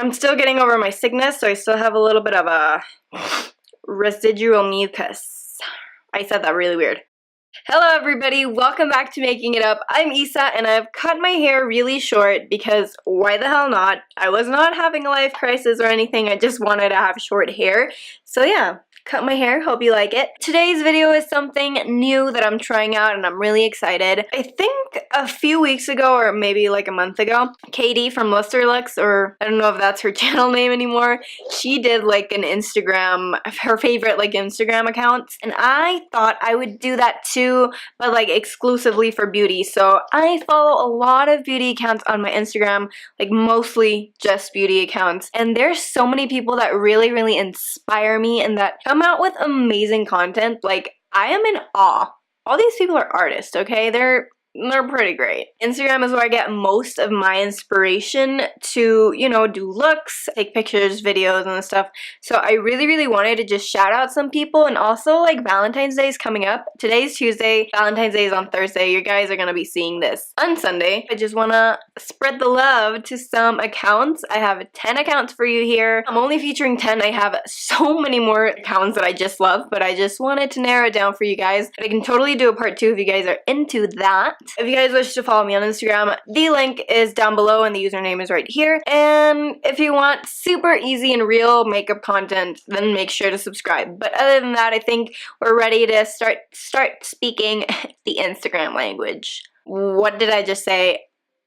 I'm still getting over my sickness, so I still have a little bit of a residual mucus. I said that really weird. Hello everybody, welcome back to Making It Up. I'm Isa and I've cut my hair really short because why the hell not? I was not having a life crisis or anything, I just wanted to have short hair. So yeah, cut my hair, hope you like it. Today's video is something new that I'm trying out and I'm really excited. I think a few weeks ago or maybe like a month ago, Katie from Lusterlux, or I don't know if that's her channel name anymore, she did like an Instagram, her favorite like Instagram accounts, and I thought I would do that too, but like exclusively for beauty. So I follow a lot of beauty accounts on my Instagram, like mostly just beauty accounts, and there's so many people that really inspire me and that come out with amazing content. Like, I am in awe. All these people are artists, okay? They're pretty great. Instagram is where I get most of my inspiration to, you know, do looks, take pictures, videos, and stuff. So I really wanted to just shout out some people, and also like Valentine's Day is coming up. Today's Tuesday, Valentine's Day is on Thursday. You guys are gonna be seeing this on Sunday. I just wanna spread the love to some accounts. I have 10 accounts for you here. I'm only featuring 10. I have so many more accounts that I just love, but I just wanted to narrow it down for you guys. I can totally do a part 2 if you guys are into that. If you guys wish to follow me on Instagram, the link is down below and the username is right here. And if you want super easy and real makeup content, then make sure to subscribe. But other than that, I think we're ready to start speaking the Instagram language. What did I just say?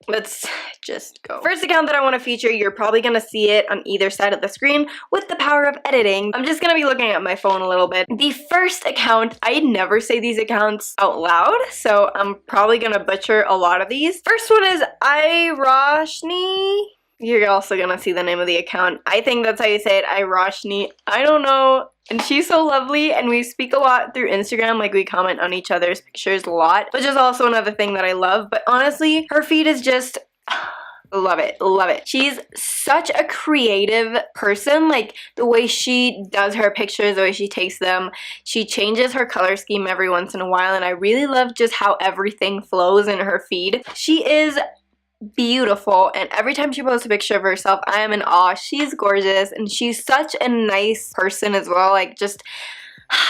Let's just go. First account that I want to feature, you're probably going to see it on either side of the screen with the power of editing. I'm just going to be looking at my phone a little bit. The first account, I never say these accounts out loud, so I'm probably going to butcher a lot of these. First one is Roshni. You're also going to see the name of the account. I think that's how you say it, Roshni. I don't know. And she's so lovely, and we speak a lot through Instagram, like we comment on each other's pictures a lot, which is also another thing that I love. But honestly, her feed is just love it, love it. She's such a creative person, like the way she does her pictures, the way she takes them. She changes her color scheme every once in a while, and I really love just how everything flows in her feed. She is beautiful, and every time she posts a picture of herself, I am in awe. She's gorgeous, and she's such a nice person as well. Like, just,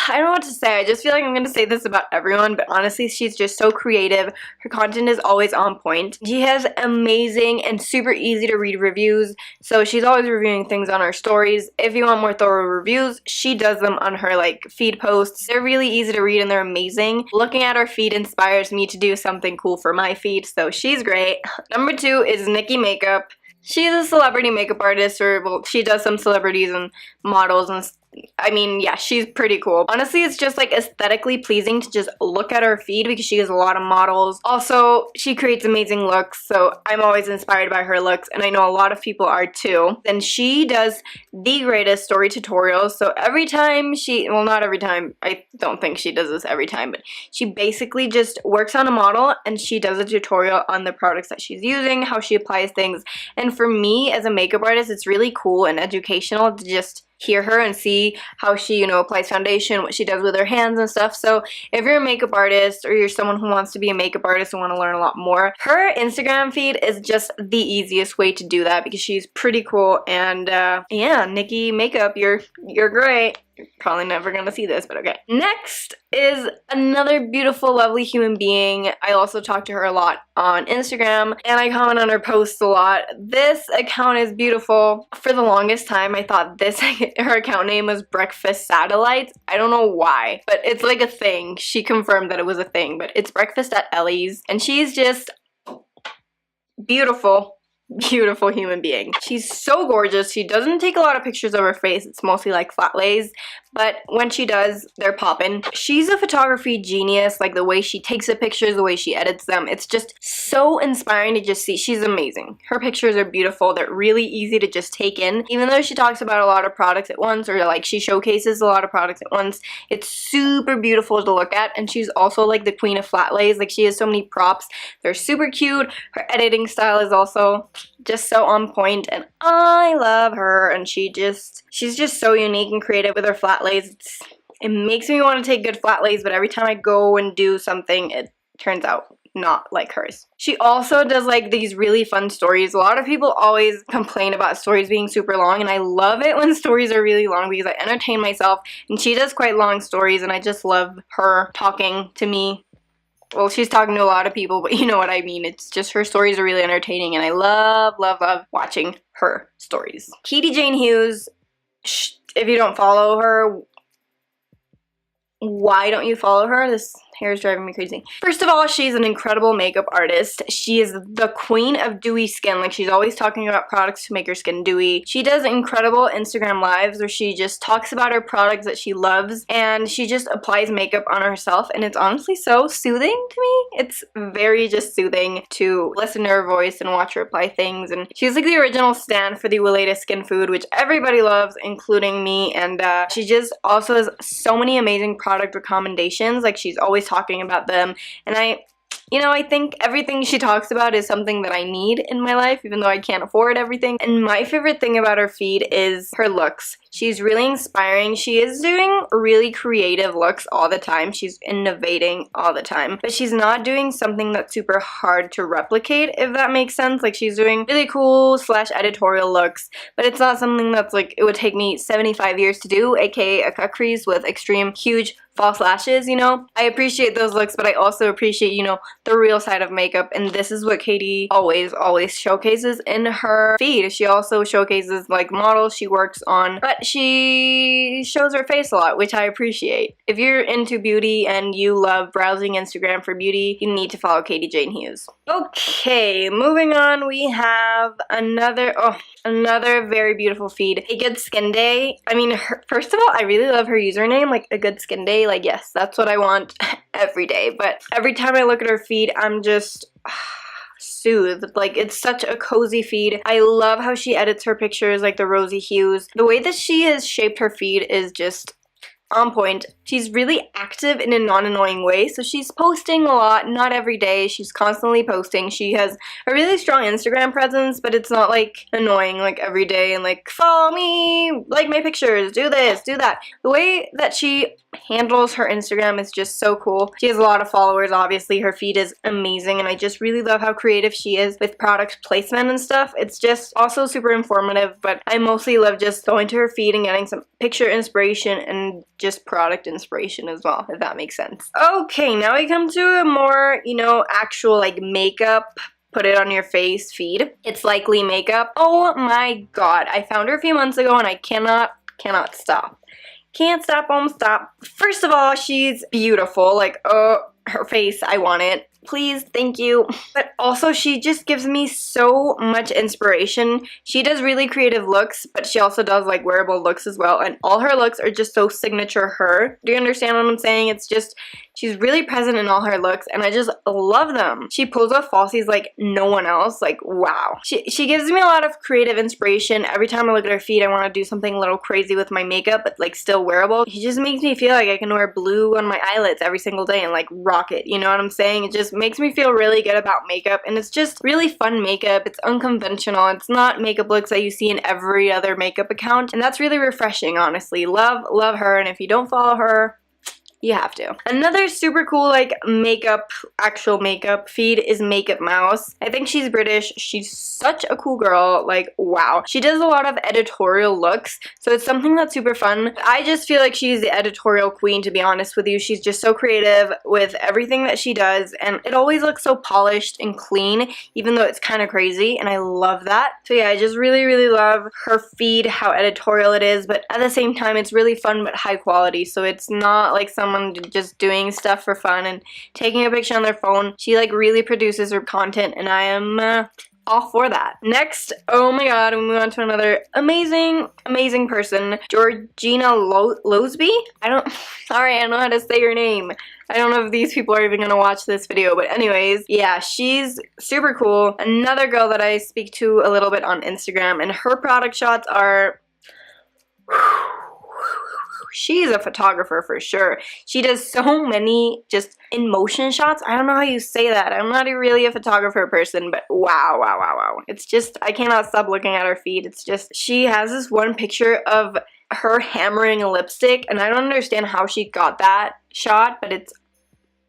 I don't know what to say. I just feel like I'm going to say this about everyone, but honestly, she's just so creative. Her content is always on point. She has amazing and super easy to read reviews, so she's always reviewing things on her stories. If you want more thorough reviews, she does them on her like feed posts. They're really easy to read and they're amazing. Looking at her feed inspires me to do something cool for my feed, so she's great. Number 2 is Nikki Makeup. She's a celebrity makeup artist, or well, she does some celebrities and models and I mean, yeah, she's pretty cool. Honestly, it's just like aesthetically pleasing to just look at her feed because she has a lot of models. Also, she creates amazing looks, so I'm always inspired by her looks, and I know a lot of people are too. And she does the greatest story tutorials, so every time she, well, not every time, I don't think she does this every time, but she basically just works on a model and she does a tutorial on the products that she's using, how she applies things. And for me as a makeup artist, it's really cool and educational to just hear her and see how she, you know, applies foundation, what she does with her hands and stuff. So if you're a makeup artist or you're someone who wants to be a makeup artist and want to learn a lot more, her Instagram feed is just the easiest way to do that because she's pretty cool. And yeah, Nikki Makeup, you're great. You're probably never gonna see this, but okay. Next is another beautiful, lovely human being. I also talk to her a lot on Instagram, and I comment on her posts a lot. This account is beautiful. For the longest time, I thought her account name was Breakfast Satellites. I don't know why, but it's like a thing. She confirmed that it was a thing, but it's Breakfast at Ellies, and she's just beautiful. Beautiful human being. She's so gorgeous. She doesn't take a lot of pictures of her face. It's mostly like flat lays, but when she does, they're poppin'. She's a photography genius. Like the way she takes the pictures, the way she edits them, it's just so inspiring to just see. She's amazing. Her pictures are beautiful. They're really easy to just take in. Even though she talks about a lot of products at once, or like she showcases a lot of products at once, it's super beautiful to look at. And she's also like the queen of flat lays. Like, she has so many props. They're super cute. Her editing style is also just so on point, and I love her. And she's just so unique and creative with her flat lays. It makes me want to take good flat lays, but every time I go and do something, it turns out not like hers. She also does like these really fun stories. A lot of people always complain about stories being super long, and I love it when stories are really long because I entertain myself, and she does quite long stories, and I just love her talking to me. Well, she's talking to a lot of people, but you know what I mean. It's just her stories are really entertaining, and I love, love, love watching her stories. Katie Jane Hughes, if you don't follow her, why don't you follow her? This hair is driving me crazy. First of all, she's an incredible makeup artist. She is the queen of dewy skin. Like, she's always talking about products to make her skin dewy. She does incredible Instagram lives where she just talks about her products that she loves, and she just applies makeup on herself, and it's honestly so soothing to me. It's very just soothing to listen to her voice and watch her apply things, and she's like the original stan for the Weleda Skin Food, which everybody loves, including me, and she just also has so many amazing product recommendations. Like, she's always talking about them, and I think everything she talks about is something that I need in my life, even though I can't afford everything. And my favorite thing about her feed is her looks. She's really inspiring. She is doing really creative looks all the time. She's innovating all the time, but she's not doing something that's super hard to replicate, if that makes sense. Like, she's doing really cool / editorial looks, but it's not something that's like, it would take me 75 years to do, aka a cut crease with extreme huge false lashes, you know? I appreciate those looks, but I also appreciate, the real side of makeup, and this is what Katie always showcases in her feed. She also showcases like models she works on, but she shows her face a lot, which I appreciate. If you're into beauty and you love browsing Instagram for beauty, you need to follow Katie Jane Hughes. Okay, moving on, we have another very beautiful feed. A Good Skin Day. I mean, first of all, I really love her username, like A Good Skin Day. Like, yes, that's what I want every day, but every time I look at her feed, I'm just soothed. Like, it's such a cozy feed. I love how she edits her pictures, like the rosy hues. The way that she has shaped her feed is just on point. She's really active in a non-annoying way, so she's posting a lot, not every day. She's constantly posting. She has a really strong Instagram presence, but it's not like annoying like every day and like, follow me, like my pictures, do this, do that. The way that she handles her Instagram is just so cool. She has a lot of followers, obviously. Her feed is amazing, and I just really love how creative she is with product placement and stuff. It's just also super informative, but I mostly love just going to her feed and getting some picture inspiration and just product inspiration as well, if that makes sense. Okay, now we come to a more, actual like makeup, put it on your face feed. It's Likely Makeup. Oh my god, I found her a few months ago and I cannot stop. Can't stop, won't stop. First of all, she's beautiful. Like, oh, her face, I want it. Please, thank you. But also, she just gives me so much inspiration. She does really creative looks, but she also does like wearable looks as well, and all her looks are just so signature her. Do you understand what I'm saying? It's just, she's really present in all her looks, and I just love them. She pulls off falsies like no one else. Like, wow. She gives me a lot of creative inspiration. Every time I look at her feed, I want to do something a little crazy with my makeup, but like still wearable. She just makes me feel like I can wear blue on my eyelids every single day and like rock it. You know what I'm saying? It just makes me feel really good about makeup, and it's just really fun makeup. It's unconventional. It's not makeup looks that you see in every other makeup account, and that's really refreshing, honestly. Love her, and if you don't follow her, you have to. Another super cool like actual makeup feed is Makeup Mouse. I think she's British. She's such a cool girl. Like, wow. She does a lot of editorial looks, so it's something that's super fun. I just feel like she's the editorial queen, to be honest with you. She's just so creative with everything that she does, and it always looks so polished and clean, even though it's kind of crazy, and I love that. So yeah, I just really, really love her feed, how editorial it is, but at the same time, it's really fun but high quality, so it's not like someone just doing stuff for fun and taking a picture on their phone. She like really produces her content, and I am all for that. Next, oh my god, we move on to another amazing person, Georgina Low. Sorry, I don't know how to say your name. I don't know if these people are even gonna watch this video, but anyways, yeah, she's super cool. Another girl that I speak to a little bit on Instagram, and her product shots are she's a photographer for sure. She does so many just in motion shots. I don't know how you say that. I'm not really a photographer person, but wow. It's just, I cannot stop looking at her feed. It's just, she has this one picture of her hammering a lipstick, and I don't understand how she got that shot, but it's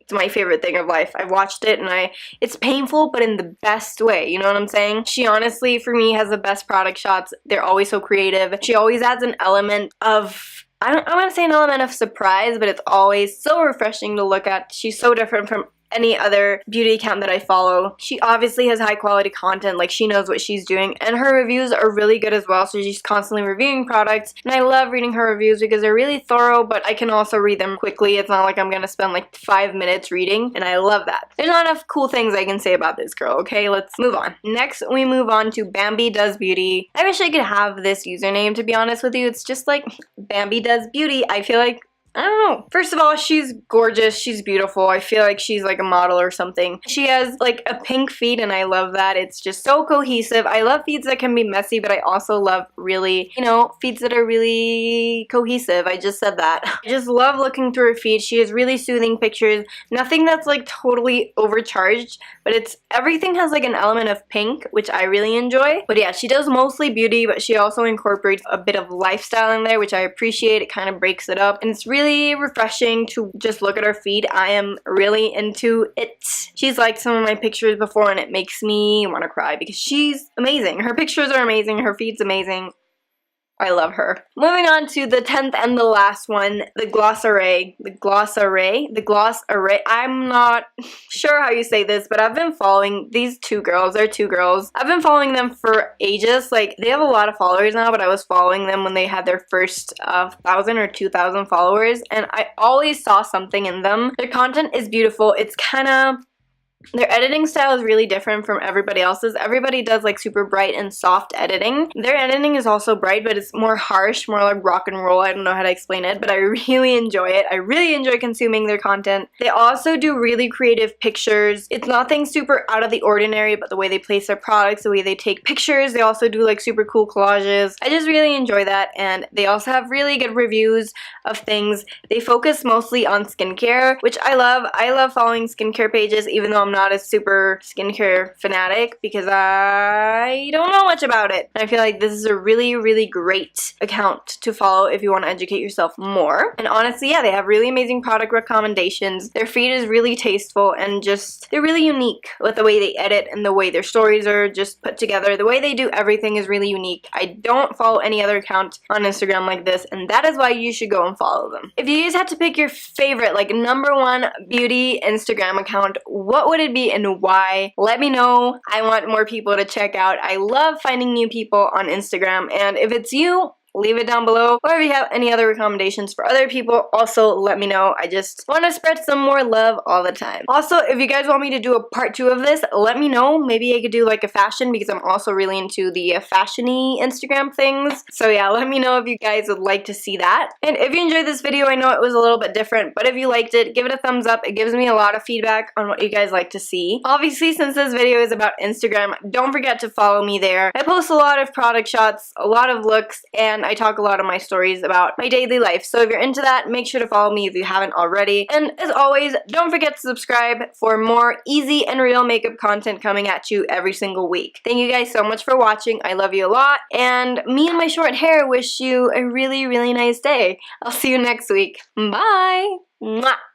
It's my favorite thing of life. I've watched it and it's painful, but in the best way, you know what I'm saying? She honestly, for me, has the best product shots. They're always so creative. She always adds an element of, I want to say an element of surprise, but it's always so refreshing to look at. She's so different from any other beauty account that I follow. She obviously has high quality content, like she knows what she's doing, and her reviews are really good as well, so she's constantly reviewing products, and I love reading her reviews because they're really thorough, but I can also read them quickly. It's not like I'm gonna spend like 5 minutes reading, and I love that. There's not enough cool things I can say about this girl, okay? Let's move on. Next, we move on to Bambi Does Beauty. I wish I could have this username, to be honest with you. It's just like Bambi Does Beauty. I feel like, I don't know. First of all, she's gorgeous. She's beautiful. I feel like she's like a model or something. She has like a pink feed and I love that. It's just so cohesive. I love feeds that can be messy, but I also love really, you know, feeds that are really cohesive. I just said that. I just love looking through her feed. She has really soothing pictures. Nothing that's like totally overcharged, but everything has like an element of pink, which I really enjoy. But yeah, she does mostly beauty, but she also incorporates a bit of lifestyle in there, which I appreciate. It kind of breaks it up, and it's really refreshing to just look at her feed. I am really into it. She's liked some of my pictures before and it makes me want to cry because she's amazing. Her pictures are amazing. Her feed's amazing. I love her. Moving on to the 10th and the last one, the Gloss Array. The Gloss Array? The Gloss Array. I'm not sure how you say this, but I've been following these two girls. They're two girls. I've been following them for ages. Like, they have a lot of followers now, but I was following them when they had their first 1,000 or 2,000 followers, and I always saw something in them. Their content is beautiful. It's kind of... Their editing style is really different from everybody else's. Everybody does like super bright and soft editing. Their editing is also bright, but it's more harsh, more like rock and roll. I don't know how to explain it, but I really enjoy it. I really enjoy consuming their content. They also do really creative pictures. It's nothing super out of the ordinary, but the way they place their products, the way they take pictures. They also do like super cool collages. I just really enjoy that, and they also have really good reviews of things. They focus mostly on skincare, which I love. I love following skincare pages, even though I'm not a super skincare fanatic because I don't know much about it. And I feel like this is a really, really great account to follow if you want to educate yourself more. And honestly, yeah, they have really amazing product recommendations. Their feed is really tasteful and just, they're really unique with the way they edit and the way their stories are just put together. The way they do everything is really unique. I don't follow any other account on Instagram like this, and that is why you should go and follow them. If you guys had to pick your favorite, like #1 beauty Instagram account, what would it be and why? Let me know. I want more people to check out. I love finding new people on Instagram, and if it's you, leave it down below, or if you have any other recommendations for other people, also let me know. I just want to spread some more love all the time. Also, if you guys want me to do a part 2 of this, let me know. Maybe I could do like a fashion, because I'm also really into the fashion-y Instagram things. So yeah, let me know if you guys would like to see that. And if you enjoyed this video, I know it was a little bit different, but if you liked it, give it a thumbs up. It gives me a lot of feedback on what you guys like to see. Obviously, since this video is about Instagram, don't forget to follow me there. I post a lot of product shots, a lot of looks, and I talk a lot of my stories about my daily life. So if you're into that, make sure to follow me if you haven't already. And as always, don't forget to subscribe for more easy and real makeup content coming at you every single week. Thank you guys so much for watching. I love you a lot. And me and my short hair wish you a really, really nice day. I'll see you next week. Bye! Mwah!